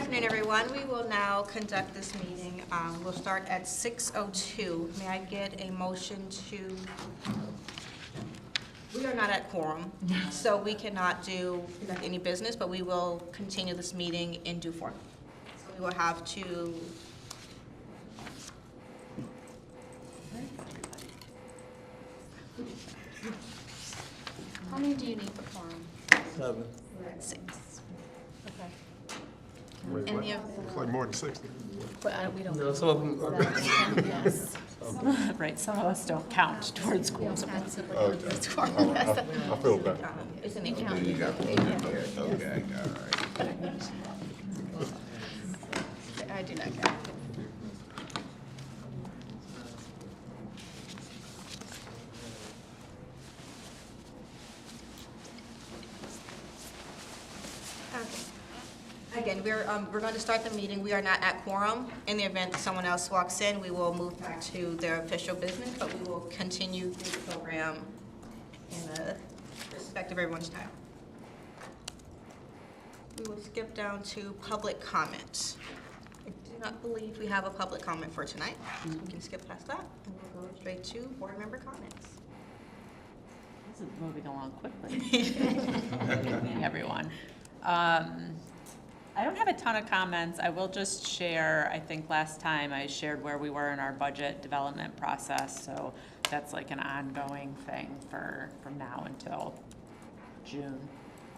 afternoon, everyone. We will now conduct this meeting. We'll start at 6:02. May I get a motion to, we are not at quorum, so we cannot conduct any business, but we will continue this meeting in due form. So we will have to, How many do you need for quorum? 7. we're at 6. Okay. Wait, And what? the- It's like more than 60. But we don't. No, some of them are. Yes. Right, some of us don't count towards We quorum. don't have to put Oh, it towards okay. quorum. All right, I feel better. It's an You account. count. You got one in there, okay, all right. I do not count. Again, we're going to start the meeting. We are not at quorum. In the event that someone else walks in, we will move back to their official business, but we will continue the program in the respect of everyone's time. We will skip down to public comment. I do not believe we have a public comment for tonight. So we can skip past that, and we'll go straight to board member comments. This is moving along quickly. Good evening, everyone. I don't have a ton of comments. I will just share, I think last time I shared where we were in our budget development process. So that's like an ongoing thing from now until June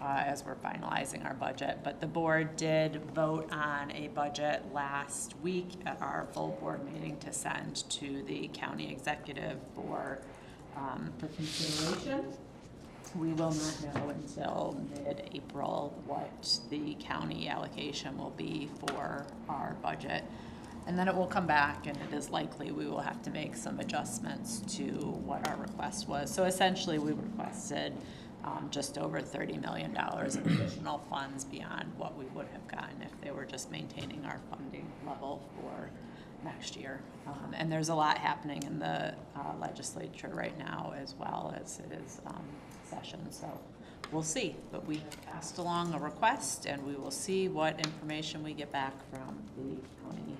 as we're finalizing our budget. But the board did vote on a budget last week at our full board meeting to send to the county executive for consideration. We will not know until mid-April what the county allocation will be for our budget. And then it will come back, and it is likely we will have to make some adjustments to what our request was. So essentially, we requested just over $30 million in additional funds beyond what we would have gotten if they were just maintaining our funding level for next year. And there's a lot happening in the legislature right now as well as it is session, so we'll see. But we passed along a request, and we will see what information we get back from the county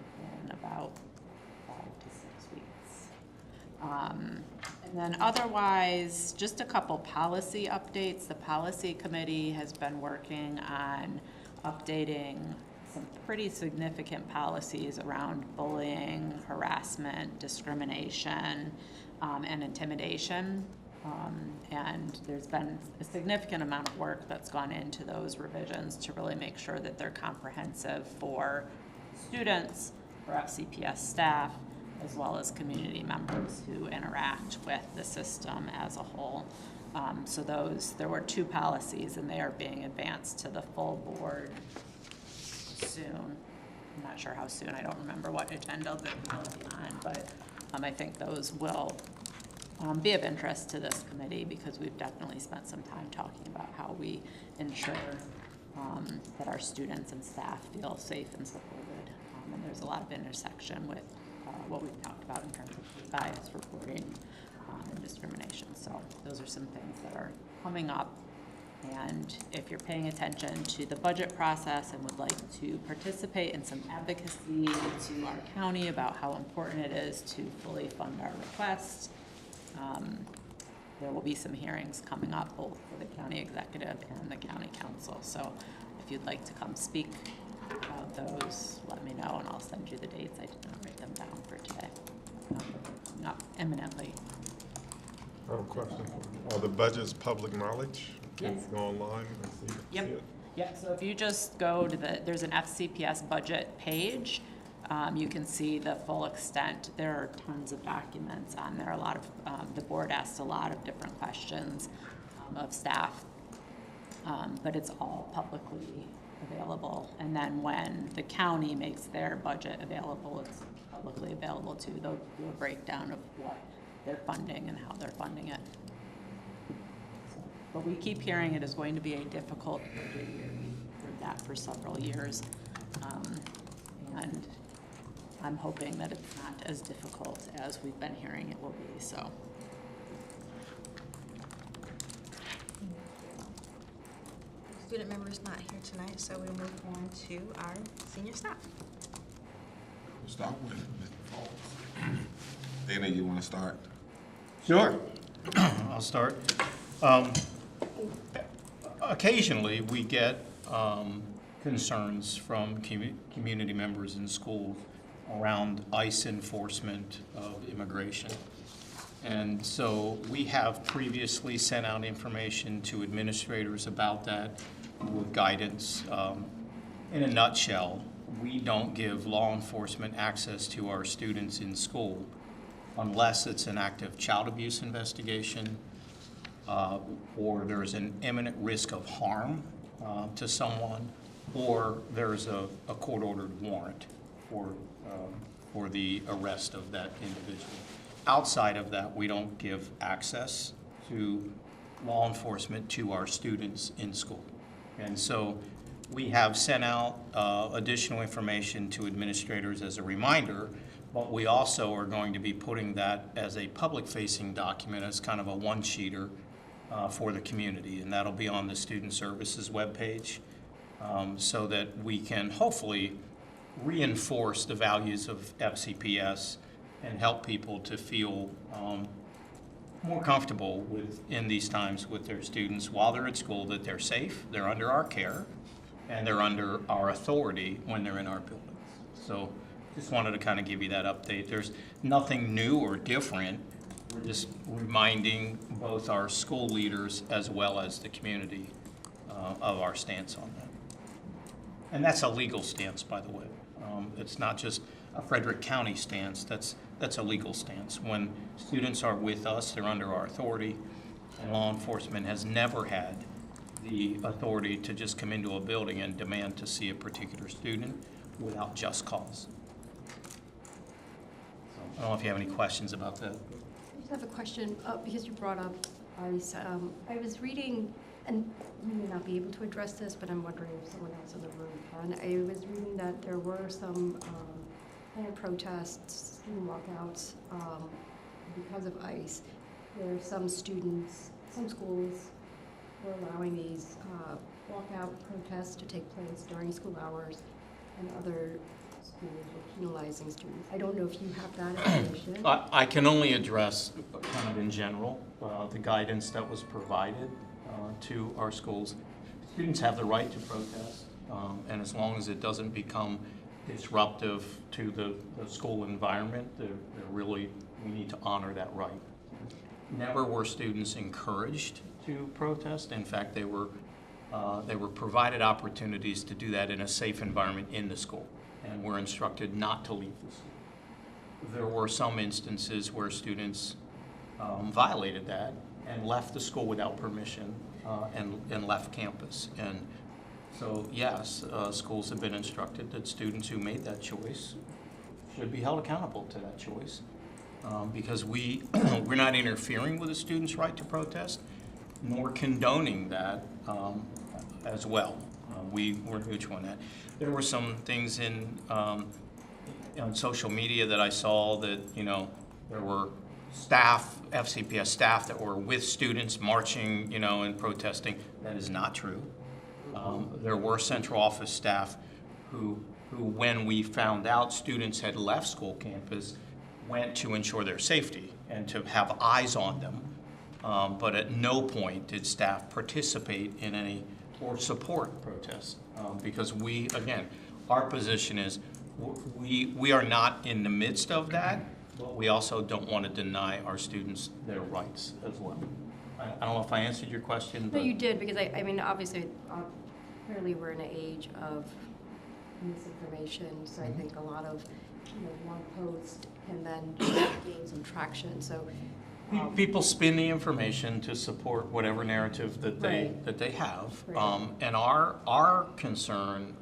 in about 5 to 6 weeks. And then otherwise, just a couple policy updates. The policy committee has been working on updating some pretty significant policies around bullying, harassment, discrimination, and intimidation. And there's been a significant amount of work that's gone into those revisions to really make sure that they're comprehensive for students, for FCPS staff, as well as community members who interact with the system as a whole. So there were 2 policies, and they are being advanced to the full board soon. I'm not sure how soon. I don't remember what agenda they're on, but I think those will be of interest to this committee because we've definitely spent some time talking about how we ensure that our students and staff feel safe and supported. And there's a lot of intersection with what we've talked about in terms of bias reporting and discrimination. So those are some things that are coming up. And if you're paying attention to the budget process and would like to participate in some advocacy to our county about how important it is to fully fund our request, there will be some hearings coming up both for the county executive and the county council. So if you'd like to come speak about those, let me know and I'll send you the dates. I did not write them down for today. Not imminently. I have a question. Are the budgets public knowledge? Can Yes. you go online and see it? Yep. Yeah, so if you just go to there's an FCPS budget page, you can see the full extent. There are tons of documents on there. The board asked a lot of different questions of staff, but it's all publicly available. And then when the county makes their budget available, it's publicly available too. They'll do a breakdown of what they're funding and how they're funding it. But we keep hearing it is going to be a difficult budget year. We've heard that for several years. And I'm hoping that it's not as difficult as we've been hearing it will be, so. student member is not here tonight, so we'll move on to our senior staff. We'll start with Mr. Foles. Dana, you want to start? Sure. I'll start. Occasionally, we get concerns from community members in schools around ICE enforcement of immigration. And so we have previously sent out information to administrators about that with guidance. In a nutshell, we don't give law enforcement access to our students in school unless it's an active child abuse investigation, or there's an imminent risk of harm to someone, or there's a court-ordered warrant for the arrest of that individual. Outside of that, we don't give access to law enforcement to our students in school. And so we have sent out additional information to administrators as a reminder, but we also are going to be putting that as a public-facing document as kind of a one-sheeter for the community, and that'll be on the Student Services webpage, so that we can hopefully reinforce the values of FCPS and help people to feel more comfortable in these times with their students while they're at school, that they're safe, they're under our care, and they're under our authority when they're in our buildings. So just wanted to kind of give you that update. There's nothing new or different. We're just reminding both our school leaders as well as the community of our stance on that. And that's a legal stance, by the way. It's not just a Frederick County stance, that's a legal stance. When students are with us, they're under our authority, and law enforcement has never had the authority to just come into a building and demand to see a particular student without just cause. So I don't know if you have any questions about that. I just have a question, because you brought up ICE. I was reading, and you may not be able to address this, but I'm wondering if someone else in the room can. I was reading that there were some kind of protests and walkouts because of ICE, where some students, some schools were allowing these walkout protests to take place during school hours, and other schools were penalizing students. I don't know if you have that information. I can only address kind of in general the guidance that was provided to our schools. Students have the right to protest, and as long as it doesn't become disruptive to the school environment, we need to honor that right. Never were students encouraged to protest. In fact, they were provided opportunities to do that in a safe environment in the school, and were instructed not to leave the school. There were some instances where students violated that and left the school without permission and left campus. And so, yes, schools have been instructed that students who made that choice should be held accountable to that choice, because we're not interfering with a student's right to protest, nor condoning that as well. We're neutral on that. There were some things on social media that I saw that, there were FCPS staff that were with students marching, and protesting. That is not true. There were central office staff who, when we found out students had left school campus, went to ensure their safety and to have eyes on them. But at no point did staff participate in any or support protests, because our position is we are not in the midst of that, but we also don't want to deny our students their rights as well. I don't know if I answered your question. No, But you did, because I mean, obviously, clearly we're in an age of misinformation, so I think a lot of, one post can then gain some traction, so. People spin the information to support whatever narrative that they have. Right. And our concern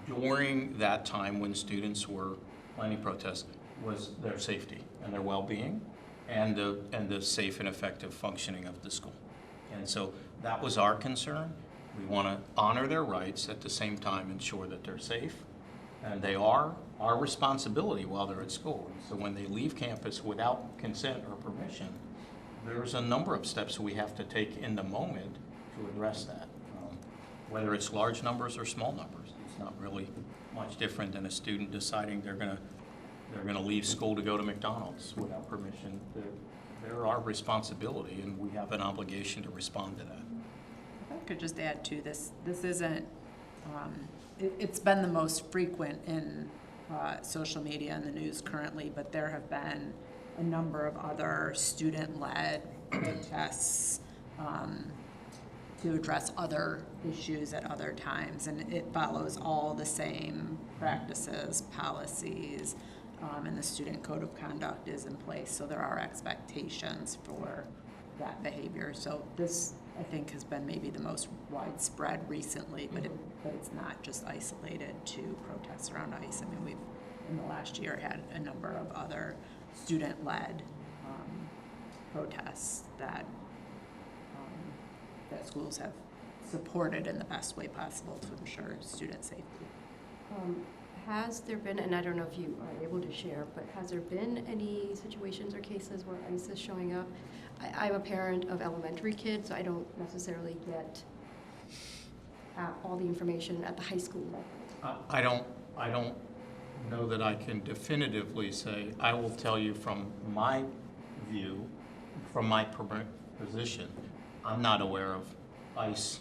during that time when students were planning protests was their safety and their well-being and the safe and effective functioning of the school. And so that was our concern. We want to honor their rights, at the same time ensure that they're safe. And they are our responsibility while they're at school. And so when they leave campus without consent or permission, there's a number of steps we have to take in the moment to address that. whether it's large numbers or small numbers. It's not really much different than a student deciding they're gonna leave school to go to McDonald's without permission. They're our responsibility, and we have an obligation to respond to that. If I could just add to this, this isn't, it's been the most frequent in social media and the news currently, but there have been a number of other student-led protests to address other issues at other times, and it follows all the same practices, policies, and the student code of conduct is in place, so there are expectations for that behavior. So this, I think, has been maybe the most widespread recently, but it's not just isolated to protests around ICE. I mean, we've, in the last year, had a number of other student-led protests that that schools have supported in the best way possible to ensure student safety. Has there been, and I don't know if you are able to share, but has there been any situations or cases where ICE is showing up? I'm a parent of elementary kids, so I don't necessarily get all the information at the high school level. I don't know that I can definitively say. I will tell you from my view, from my position, I'm not aware of ICE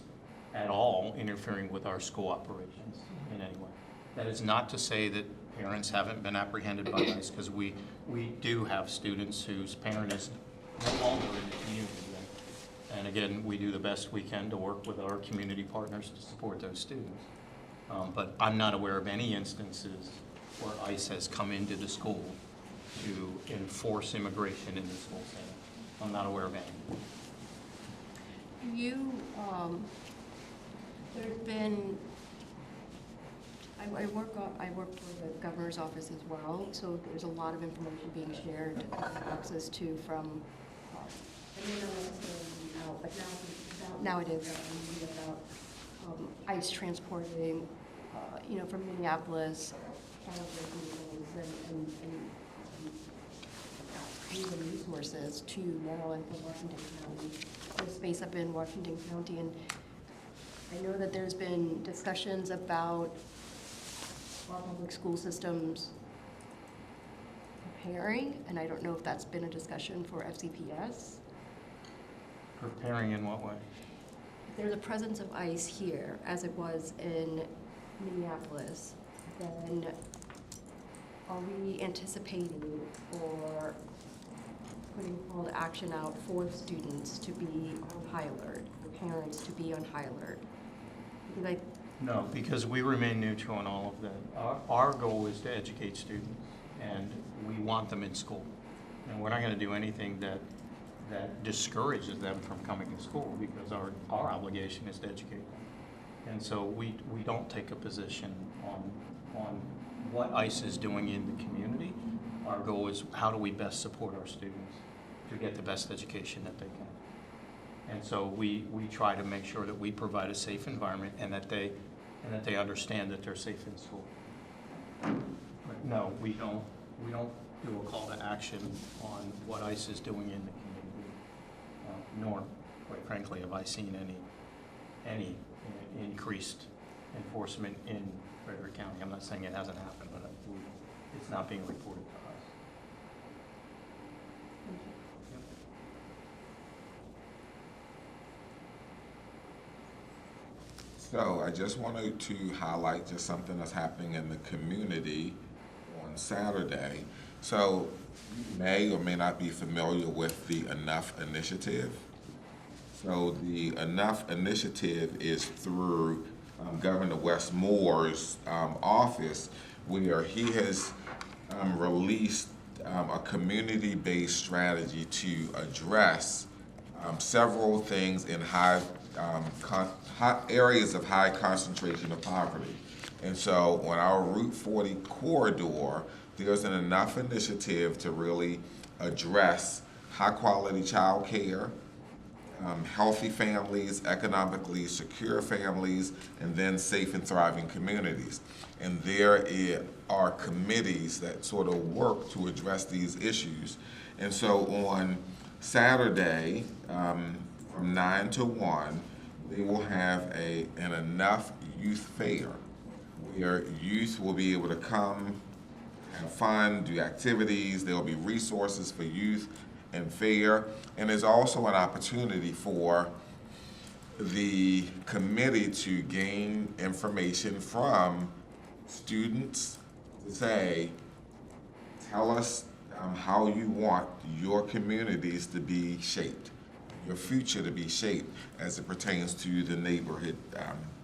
at all interfering with our school operations in any way. That is not to say that parents haven't been apprehended by ICE, because we do have students whose parent is no longer in the community. And again, we do the best we can to work with our community partners to support those students. But I'm not aware of any instances where ICE has come into the school to enforce immigration in the school setting. I'm not aware of any. There's been, I work for the governor's office as well, so there's a lot of information being shared, access to from, I may not necessarily now, but now it is about ICE transporting, from Minneapolis, and human resources to Maryland from Washington County, the space up in Washington County. And I know that there's been discussions about our public school systems preparing, and I don't know if that's been a discussion for FCPS. Preparing in what way? If there's a presence of ICE here, as it was in Minneapolis, then are we anticipating or putting call to action out for students to be on high alert, for parents to be on high alert? Because No, because we remain neutral in all of that. Our goal is to educate students, and we want them in school. And we're not going to do anything that discourages them from coming to school, because our obligation is to educate them. And so we don't take a position on what ICE is doing in the community. Our goal is, how do we best support our students to get the best education that they can? And so we try to make sure that we provide a safe environment, and that they understand that they're safe in school. But no, we don't do a call to action on what ICE is doing in the community, nor, quite frankly, have I seen any increased enforcement in Frederick County. I'm not saying it hasn't happened, but it's not being reported to us. So I just wanted to highlight just something that's happening in the community on Saturday. So you may or may not be familiar with the Enough Initiative. So the Enough Initiative is through Governor Wes Moore's office, where he has released a community-based strategy to address several things in high areas of high concentration of poverty. And so on our Route 40 corridor, there's an Enough Initiative to really address high-quality child care, healthy families, economically secure families, and then safe and thriving communities. And there are committees that sort of work to address these issues. And so on Saturday, from 9 to 1, they will have an enough youth fair where youth will be able to come, have fun, do activities. There'll be resources for youth and fair. And there's also an opportunity for the committee to gain information from students to say, tell us how you want your communities to be shaped, your future to be shaped as it pertains to the neighborhood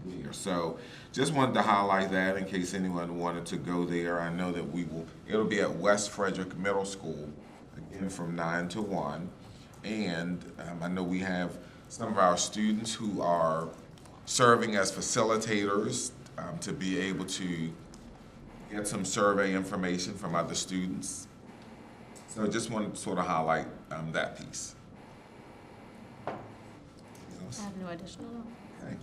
here. So just wanted to highlight that in case anyone wanted to go there. I know that it'll be at West Frederick Middle School, again from 9 to 1. And I know we have some of our students who are serving as facilitators to be able to get some survey information from other students. So I just wanted to sort of highlight that piece. I have no additional. Okay.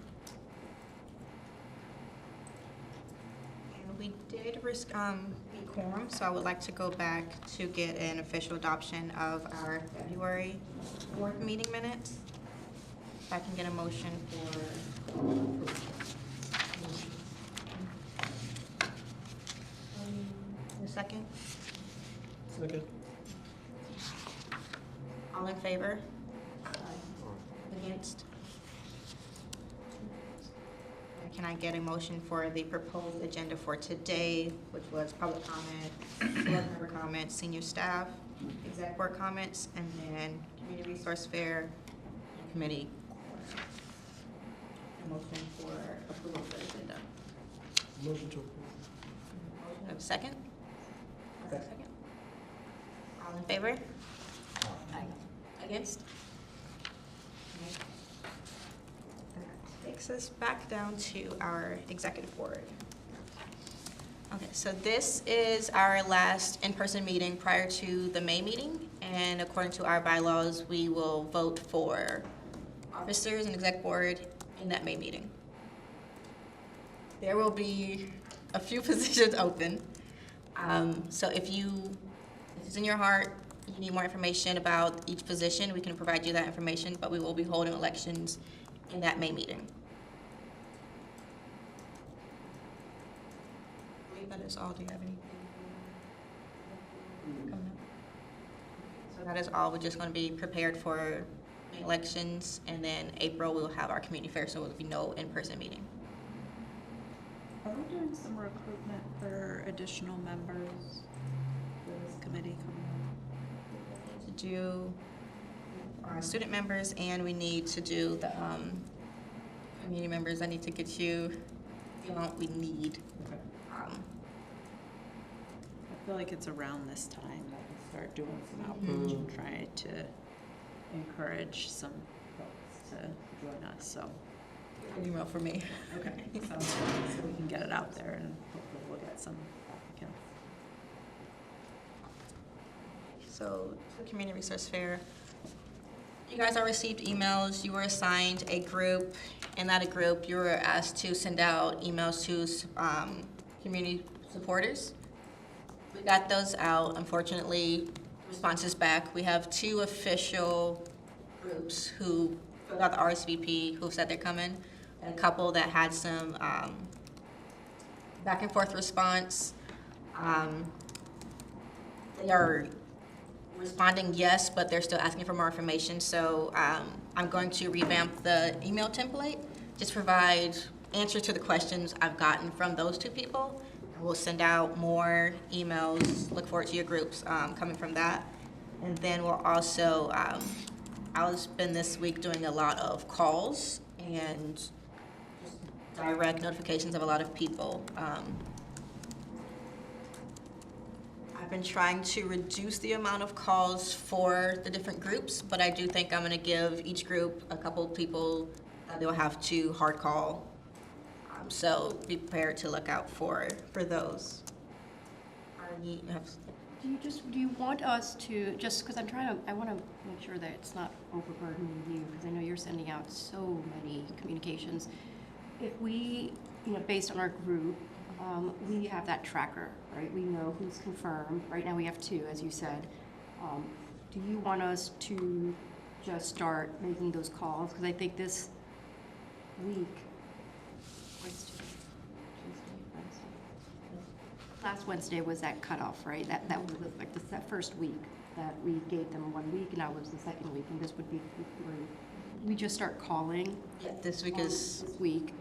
And we did be quorum, so I would like to go back to get an official adoption of our February 4th meeting minutes. If I can get a motion for a second. Second. All in favor? Against? Can I get a motion for the proposed agenda for today, which was public comment, board member comments, senior staff, exec board comments, and then community resource fair, committee? A motion for approval of the agenda. Motion to approve. Motion of second? Second. All in favor? Aye. Against? That takes us back down to our executive board. Okay, so this is our last in-person meeting prior to the May meeting, and according to our bylaws, we will vote for officers and exec board in that May meeting. There will be a few positions open. So if it's in your heart, you need more information about each position, we can provide you that information, but we will be holding elections in that May meeting. I believe that is all. Do you have anything coming up? So that is all. We're just going to be prepared for elections, and then April we'll have our community fair, so there will be no in-person meeting. Are we doing some recruitment for additional members for this committee coming up? To do our student members, and we need to do the community members. I need to get you the amount we need. I feel like it's around this time that we start doing some outreach and trying to encourage some folks to join us, so. An email for me. Okay. So we can get it out there and hopefully we'll get some applicants. So, the community resource fair. You guys all received emails. You were assigned a group. In that group, you were asked to send out emails to community supporters. We got those out. Unfortunately, responses back. We have 2 official groups who filled out the RSVP who said they're coming, and a couple that had some back and forth response. They are responding yes, but they're still asking for more information. So I'm going to revamp the email template, just provide answers to the questions I've gotten from those 2 people. We'll send out more emails. Look forward to your groups coming from that. And then we'll also, I'll spend this week doing a lot of calls and just direct notifications of a lot of people. I've been trying to reduce the amount of calls for the different groups, but I do think I'm going to give each group a couple of people that they'll have to hard call. So be prepared to look out for those. Do you want us to, just because I want to make sure that it's not overburdening you, because I know you're sending out so many communications. If we, based on our group, we have that tracker, right? We know who's confirmed. Right now we have 2, as you said. Do you want us to just start making those calls? Because I think this week, Wednesday, Tuesday, Wednesday. Last Wednesday was that cutoff, right? That was like that first week that we gave them 1 week, and now was the second week, and this would be week 3. We just start calling Yeah, this week is, this week.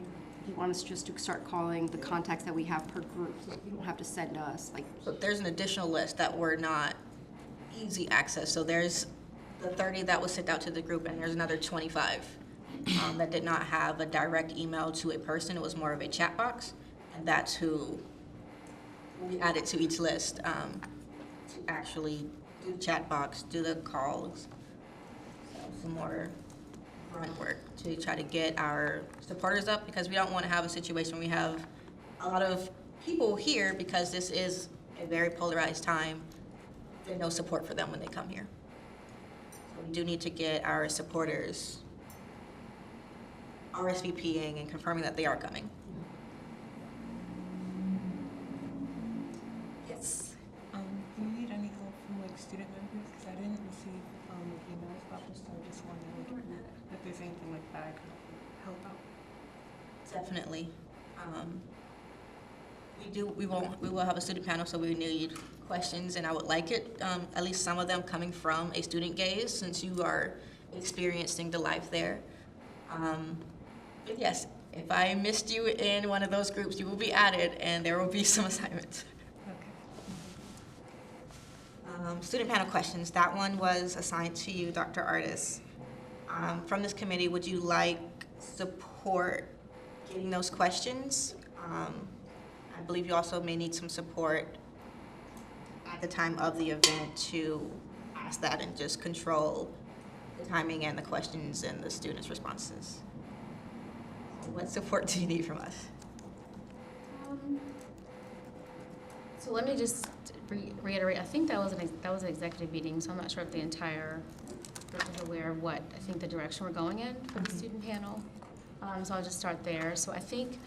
You want us just to start calling the contacts that we have per group, so you don't have to send us, like, so there's an additional list that were not easy access. So there's the 30 that was sent out to the group, and there's another 25 that did not have a direct email to a person. It was more of a chat box, and that's who we added to each list to actually do the chat box, do the calls, so some more grunt work to try to get our supporters up, because we don't want to have a situation where we have a lot of people here, because this is a very polarized time. There's no support for them when they come here. So we do need to get our supporters RSVPing and confirming that they are coming. Yes. Do you need any help from like student members? Because I didn't receive emails about this, so I just wondered if there's anything like that I could help out. Definitely. We will have a student panel, so we need questions, and I would like it, at least some of them coming from a student gaze, since you are experiencing the life there. But yes, if I missed you in one of those groups, you will be added, and there will be some assignments. Student panel questions, that one was assigned to you, Dr. Artis. From this committee, would you like support getting those questions? I believe you also may need some support at the time of the event to ask that and just control the timing and the questions and the students' responses. What support do you need from us? So let me just reiterate, I think that was an executive meeting, so I'm not sure if the entire group is aware of what, I think the direction we're going in for the student panel. So I'll just start there. So I think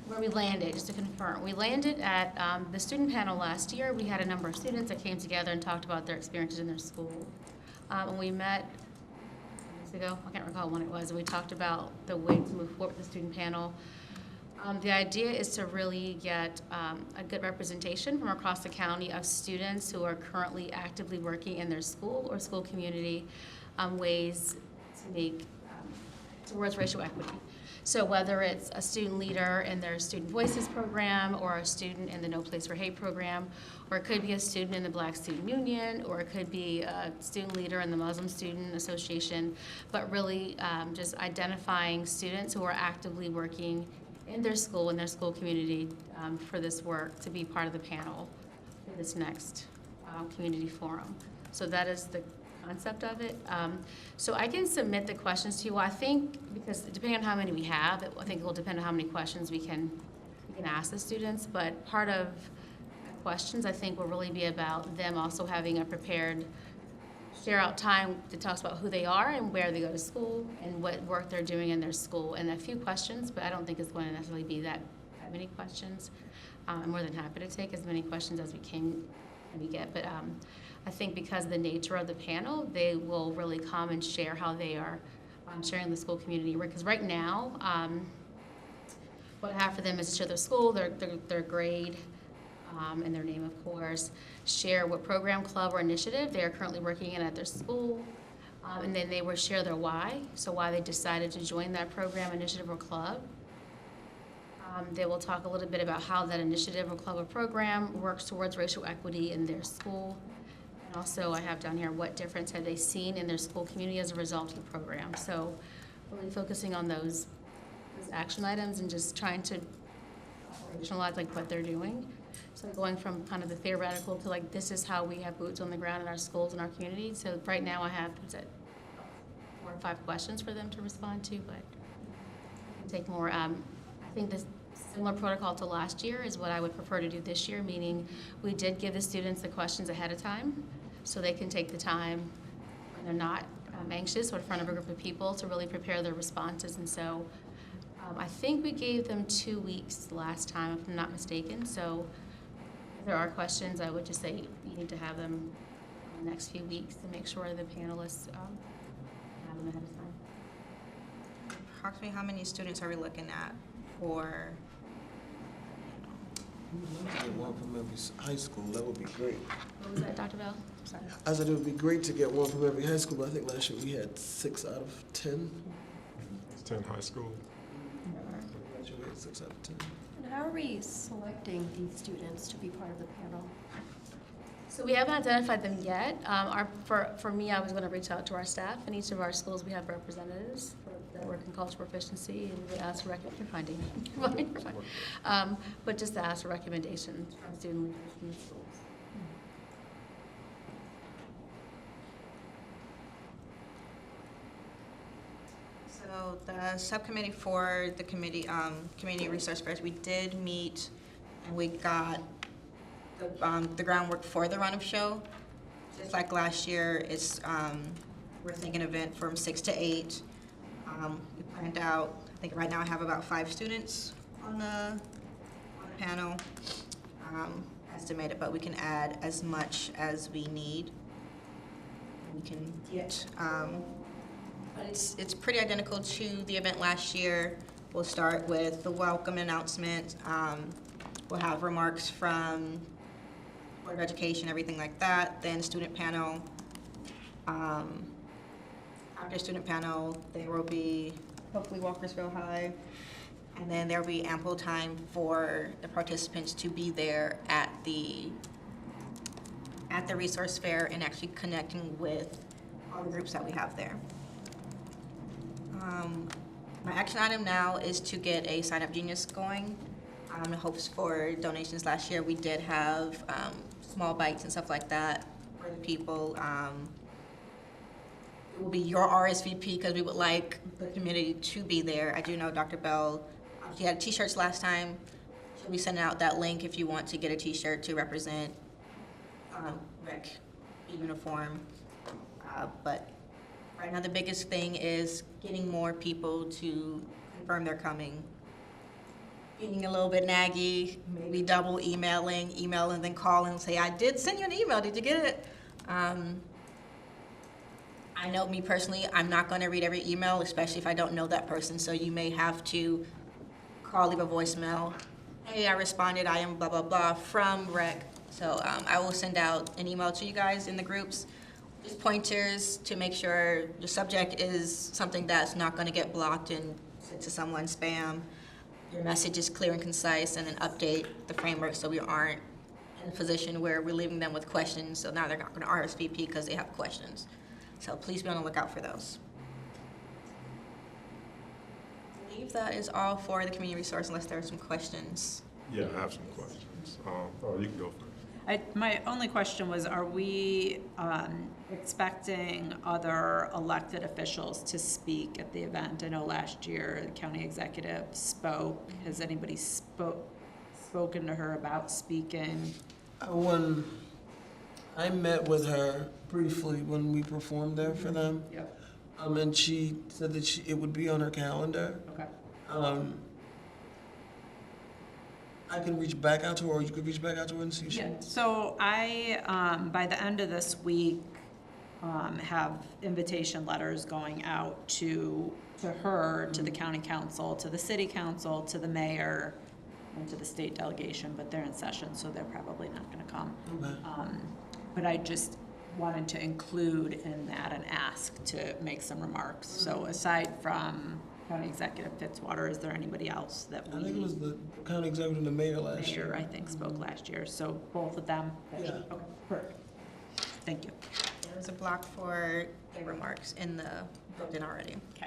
where we landed, just to confirm, we landed at the student panel last year. We had a number of students that came together and talked about their experiences in their school. And we met weeks ago, I can't recall when it was, and we talked about the way to move forward with the student panel. The idea is to really get a good representation from across the county of students who are currently actively working in their school or school community ways to make towards racial equity. So whether it's a student leader in their Student Voices program, or a student in the No Place for Hate program, or it could be a student in the Black Student Union, or it could be a student leader in the Muslim Student Association, but really just identifying students who are actively working in their school community for this work to be part of the panel for this next community forum. So that is the concept of it. So I can submit the questions to you. I think, because depending on how many we have, I think it will depend on how many questions we can ask the students, but part of the questions I think will really be about them also having a prepared share out time that talks about who they are and where they go to school and what work they're doing in their school, and a few questions, but I don't think it's going to necessarily be that many questions. I'm more than happy to take as many questions as we get, but I think because of the nature of the panel, they will really come and share how they are sharing the school community work. Because right now, what I have for them is to share their school, their grade, and their name, of course, share what program, club, or initiative they are currently working in at their school, and then they will share their why, so why they decided to join that program, initiative, or club. They will talk a little bit about how that initiative or club or program works towards racial equity in their school. And also, I have down here, what difference have they seen in their school community as a result of the program? So really focusing on those action items and just trying to operationalize like what they're doing. So going from kind of the theoretical to like, this is how we have boots on the ground in our schools and our community. So right now I have, 4 or 5 questions for them to respond to, but I can take more. I think this similar protocol to last year is what I would prefer to do this year, meaning we did give the students the questions ahead of time so they can take the time when they're not anxious or in front of a group of people to really prepare their responses. And so I think we gave them 2 weeks last time, if I'm not mistaken. So if there are questions, I would just say you need to have them in the next few weeks to make sure the panelists have them ahead of time. approximately how many students are we looking at for? We'd love to get one from every high school, that would be great. What was that, Dr. Bell? Sorry. I said it would be great to get one from every high school, but I think last year we had 6 out of 10. It's 10 high school. Last year we had 6 out of 10. And how are we selecting these students to be part of the panel? So we haven't identified them yet. For me, I was going to reach out to our staff. In each of our schools, we have representatives that work in cultural proficiency, and we ask for but just to ask for recommendations from student leaders from the schools. So the subcommittee for the community resource fairs, we did meet and we got the groundwork for the run of show. Just like last year, we're thinking event from 6 to 8. We planned out, I think right now I have about 5 students on the panel, estimated, but we can add as much as we need. We can get, but it's pretty identical to the event last year. We'll start with the welcome announcement. We'll have remarks from Board of Education, everything like that. Then student panel. After student panel, there will be hopefully Walkersville High. And then there will be ample time for the participants to be there at the resource fair and actually connecting with all the groups that we have there. My action item now is to get a Sign Up Genius going. In hopes for donations last year, we did have small bites and stuff like that for the people. It will be your RSVP because we would like the community to be there. I do know Dr. Bell, she had t-shirts last time. She'll be sending out that link if you want to get a t-shirt to represent rec uniform. But right now the biggest thing is getting more people to confirm they're coming. Being a little bit naggy, maybe double email and then call and say, I did send you an email, did you get it? I know me personally, I'm not gonna read every email, especially if I don't know that person, so you may have to call, leave a voicemail. Hey, I responded, I am blah, blah, blah, from rec. So I will send out an email to you guys in the groups, just pointers to make sure the subject is something that's not gonna get blocked and sent to someone's spam. Your message is clear and concise, and then update the framework so we aren't in a position where we're leaving them with questions, so now they're not gonna RSVP because they have questions. So please be on the lookout for those. I believe that is all for the community resource unless there are some questions. Yeah, I have some questions. You can go first. My only question was, are we expecting other elected officials to speak at the event? I know last year the county executive spoke. Has anybody spoken to her about speaking? When I met with her briefly when we performed there for them, Yep. and she said that it would be on her calendar. Okay. I can reach back out to her, or you could reach back out to her and see if she Yeah, wants. so I, by the end of this week, have invitation letters going out to her, to the county council, to the city council, to the mayor, and to the state delegation, but they're in session, so they're probably not gonna come. Okay. But I just wanted to include in that an ask to make some remarks. So aside from County Executive Fitzwater, is there anybody else that I think it was we, the county executive and the mayor last mayor, year. I think, spoke last year, so both of them? Yeah. Okay, perfect. Thank you. There was a block for the remarks in the building already. Okay.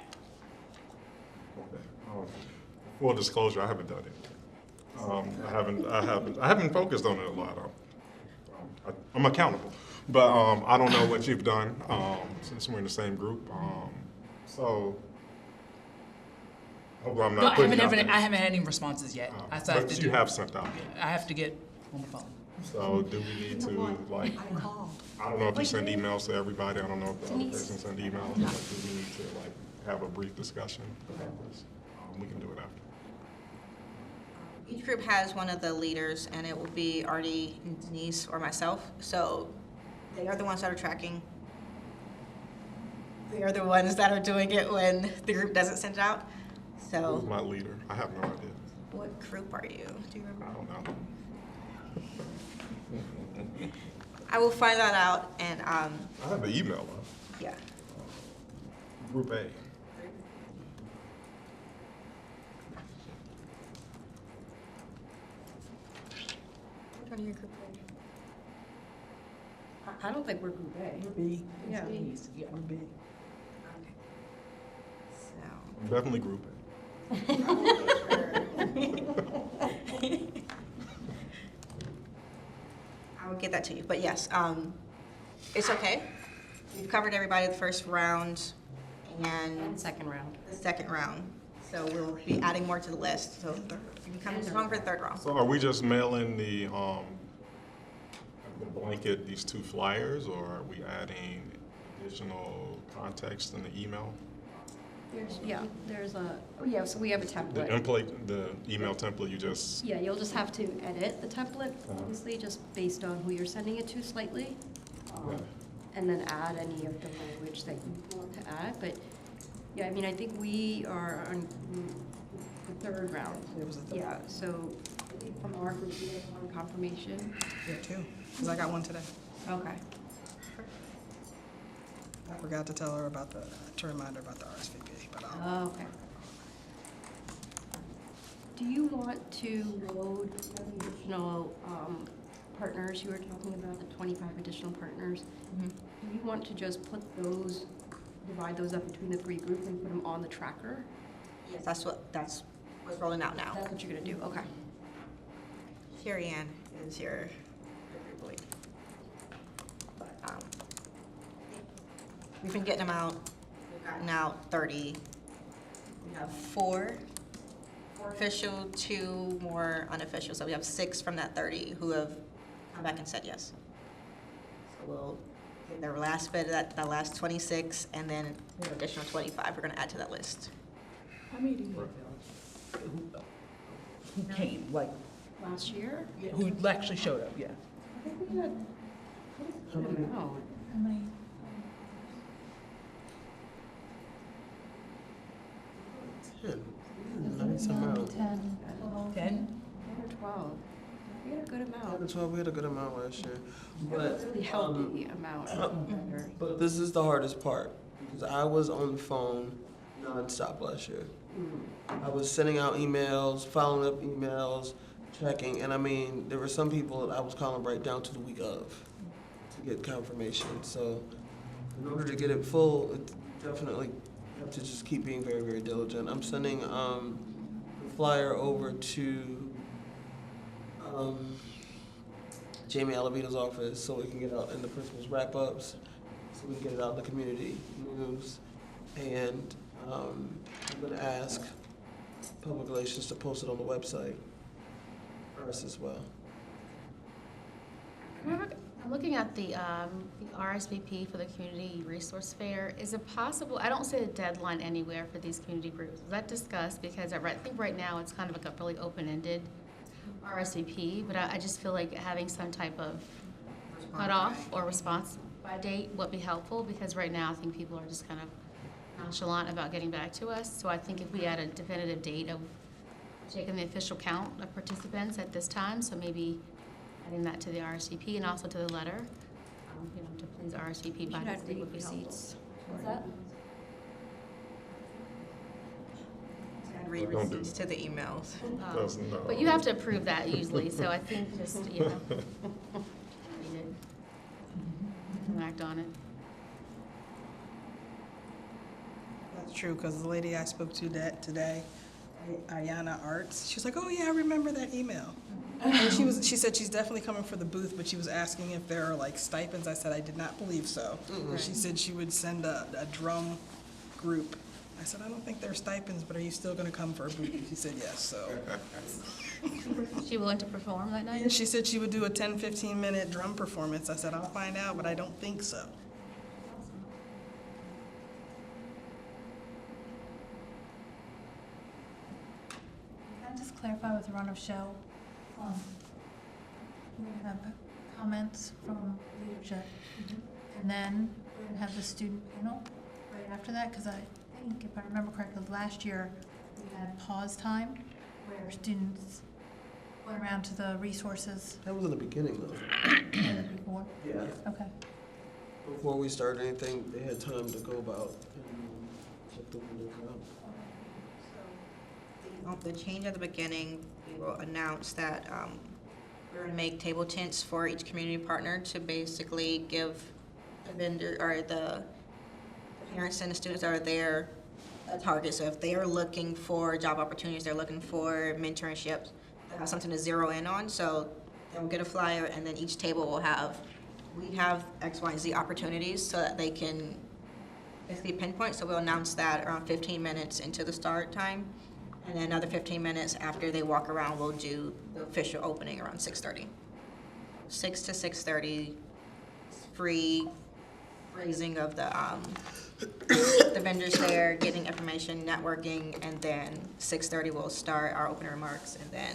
Okay. Full disclosure, I haven't done it. I haven't focused on it a lot. I'm accountable, but I don't know what you've done since we're in the same group. So hopefully I'm No, not putting you out there. I haven't had any responses yet. I still have to But do. you have sent out. I have to get on the phone. So do we need to, like, I don't know if you send emails to everybody, I don't know if the other person send emails, but do we need to, like, have a brief discussion about this? We can do it after. Each group has one of the leaders, and it will be Artie, Denise, or myself. So they are the ones that are tracking. They are the ones that are doing it when the group doesn't send it out. So, Who's my leader? I have no idea. what group are you? Do you I remember? don't know. I will find that out and, I have the email though. yeah. Group A. Which one are your group? I don't think we're Group A. We're B. Yeah. Yeah, we're B. So. I'm definitely Group A. I will get that to you, but yes, it's okay. We've covered everybody the first round and Second round. the second round. So we'll be adding more to the list, so you come strong for the third round. So are we just mailing the blanket, these 2 flyers, or are we adding additional context in the email? There's a, so we have a The template. template, the email template, you just, Yeah, you'll just have to edit the template, obviously, just based on who you're sending it to slightly. And then add any of the language that you want to add, but, yeah, I mean, I think we are on the third round. It was a third. Yeah, so I think from our group, we have one confirmation. Yeah, too. Because I got one today. Okay. I forgot to tell her about to remind her about the RSVP, but Okay. Do you want to load the additional partners you were talking about, the 25 additional partners? Mhm. Do you want to just put those, divide those up between the 3 groups and put them on the tracker? Yes, that's what's rolling out now. That's what you're gonna do, okay. Sherry Ann is your group lead. But, we've been getting them out. We've gotten out 30. We have 4 official, 2 more unofficial. So we have 6 from that 30 who have come back and said yes. So we'll get their last bit of that last 26, and then an additional 25 we're gonna add to that list. How many do you have? Who came, like, Last year? who actually showed up, yeah. I think we had, I don't know. How many? Nice amount. 10, 10? 10 or 12. We had a good amount. That's why we had a good amount last year. But, Really healthy amount. but this is the hardest part, because I was on the phone nonstop last year. I was sending out emails, following up emails, checking, and I mean, there were some people that I was calling right down to the week of to get confirmation. So in order to get it full, it definitely have to just keep being very, very diligent. I'm sending the flyer over to Jamie Alavito's office so we can get out in the principal's wrap-ups, so we can get it out in the community news. And I'm gonna ask Public Relations to post it on the website for us as well. I'm looking at the RSVP for the Community Resource Fair. Is it possible, I don't see a deadline anywhere for these community groups. Was that discussed? Because I think right now it's kind of like a really open-ended RSVP, but I just feel like having some type of cutoff or response by date would be helpful, because right now I think people are just kind of nonchalant about getting back to us. So I think if we had a definitive date of taking the official count of participants at this time, so maybe adding that to the RSVP and also to the letter, to please RSVP You by should this add date read would be helpful. receipts. What's that? And read Don't do receipts to the emails. that's no. But you have to approve that usually, so I think just, read it. And act on it. That's true, because the lady I spoke to today, Ayana Arts, she was like, oh yeah, I remember that email. And she said she's definitely coming for the booth, but she was asking if there are like stipends. I said I did not believe so. She said she would send a drum group. I said, I don't think there are stipends, but are you still gonna come for a booth? She said yes, so. Is she willing to perform that night? And she said she would do a 10, 15-minute drum performance. I said, I'll find out, but I don't think so. Can I just clarify with the run of show? We have comments from leadership, and then we're gonna have the student panel right after that, because I think, if I remember correctly, last year, we we had pause time where students went around to the resources That was in the beginning though. before? Yeah. Okay. Before we started anything, they had time to go about and check the windows out. The change at the beginning, we will announce that we're going to make table tents for each community partner to basically give the vendor, or the parents and the students that are there a target. So if they are looking for job opportunities, they're looking for mentorships, they have something to zero in on. So they'll get a flyer, and then each table will have, we have X, Y, and Z opportunities so that they can basically pinpoint. So we'll announce that around 15 minutes into the start time. And then another 15 minutes after they walk around, we'll do the official opening around 6:30. 6 to 6:30, free raising of the vendors there, getting information, networking, and then 6:30 we'll start our opening remarks, and then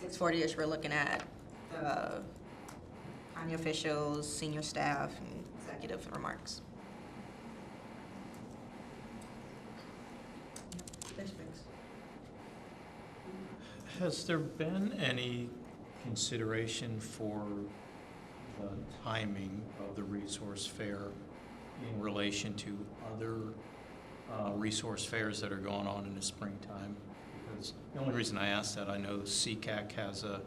6:40ish we're looking at the county officials, senior staff, and executive remarks. Has there been any consideration for the timing of the resource fair in relation to other resource fairs that are going on in the springtime? Because the only reason I ask that, I know CCAC has a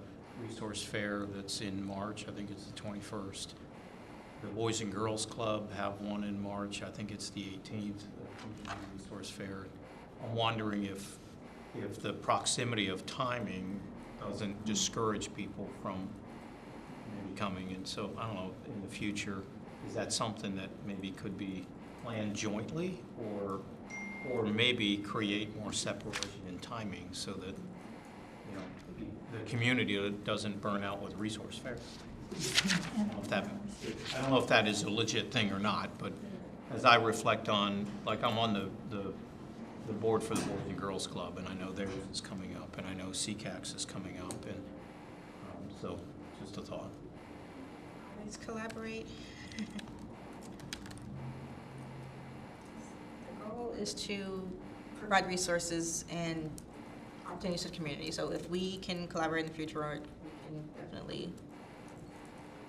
resource fair that's in March, I think it's the 21st. The Boys and Girls Club have one in March, I think it's the 18th, the resource fair. I'm wondering if the proximity of timing doesn't discourage people from maybe coming. And so, I don't know, in the future, is that something that maybe could be planned jointly, or maybe create more separation in timing so that, you know, the community doesn't burn out with resource fairs? I don't know if that is a legit thing or not, but as I reflect on, like, I'm on the board for the Boys and Girls Club, and I know theirs is coming up, and I know CCAX is coming up, and so just a thought. Let's collaborate. The goal is to provide resources and opportunities to the community. So if we can collaborate in the future, we can definitely.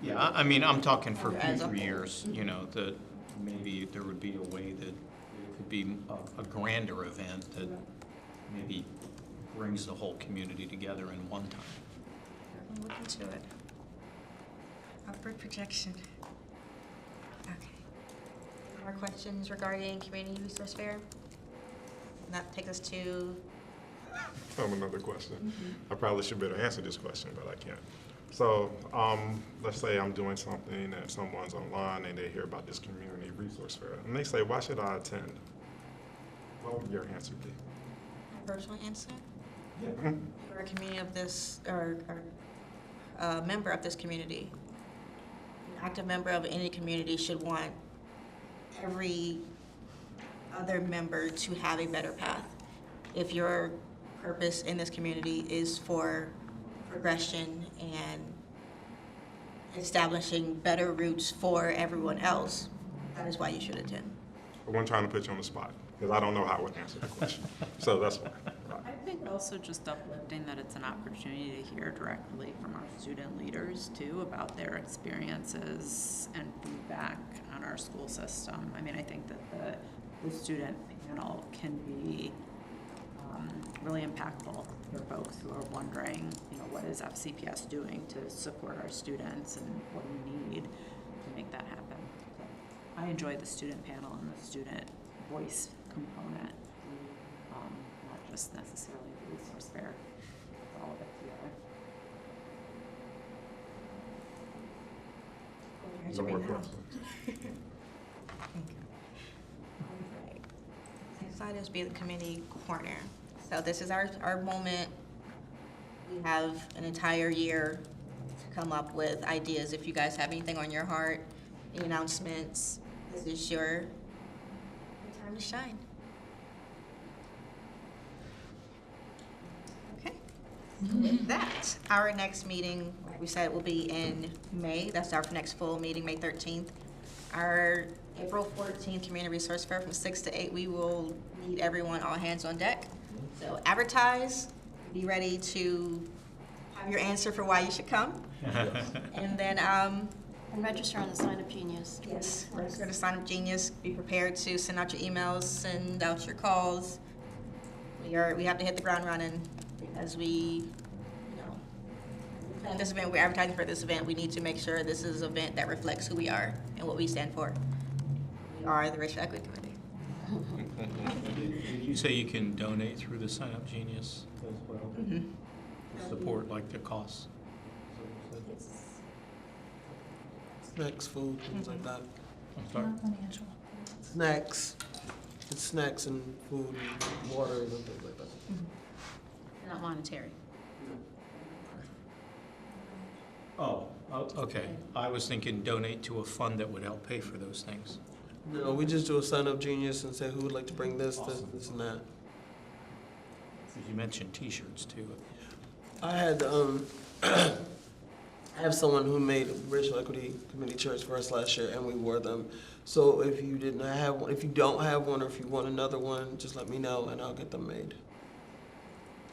Yeah, I mean, I'm talking for As a future whole. years, you know, that maybe there would be a way that it could be a grander event that maybe brings the whole community together in one time. Definitely look into it. Upward projection. Okay. More questions regarding community resource fair? And that takes us to, I have another question. I probably should better answer this question, but I can't. So, let's say I'm doing something and someone's online and they hear about this community resource fair, and they say, why should I attend? What would your answer be? my personal answer. Mhm. You're a community of this, or a member of this community. An active member of any community should want every other member to have a better path. If your purpose in this community is for progression and establishing better routes for everyone else, that is why you should attend. I wasn't trying to put you on the spot, because I don't know how I would answer the question. So that's why. I think also just uplifting that it's an opportunity to hear directly from our student leaders too about their experiences and feedback on our school system. I mean, I think that the student panel can be really impactful for folks who are wondering, you know, what is FCPS doing to support our students and what do we need to make that happen. So I enjoy the student panel and the student voice component. Not just necessarily the resource fair, all of it together. No more questions. Next item is be the community corner. So this is our moment. We have an entire year to come up with ideas. If you guys have anything on your heart, any announcements, this is your time to shine. Okay. With that, our next meeting, like we said, will be in May. That's our next full meeting, May 13th. Our April 14th Community Resource Fair from 6 to 8, we will need everyone, all hands on deck. So advertise, be ready to have your answer for why you should come. And then, And register on the Sign Up Genius. yes, register to Sign Up Genius. Be prepared to send out your emails, send out your calls. We have to hit the ground running because we plan this event, we're advertising for this event. We need to make sure this is an event that reflects who we are and what we stand for. We are the Racial Equity Committee. Did you say you can donate through the Sign Up Genius as well? Support like the costs? Snacks, food, things like that. I'm sorry. Non-financial. Snacks. It's snacks and food and water and things like that. Not monetary. Oh, okay. I was thinking donate to a fund that would help pay for those things. No, we just do a Sign Up Genius and say who would like to bring this, this, and that. You mentioned T-shirts too. I had, I have someone who made a Racial Equity Committee shirts for us last year, and we wore them. So if you didn't have one, if you don't have one, or if you want another one, just let me know, and I'll get them made.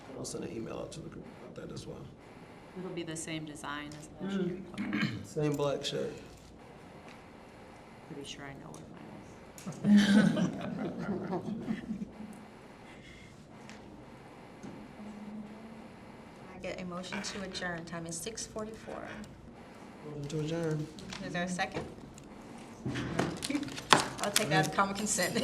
And I'll send an email out to the group about that as well. It'll be the same design as last year. Okay. Same black shirt. Pretty sure I know what mine is. I get a motion to adjourn. Time is 6:44. Motion to adjourn. Is there a second? I'll take that as common consent.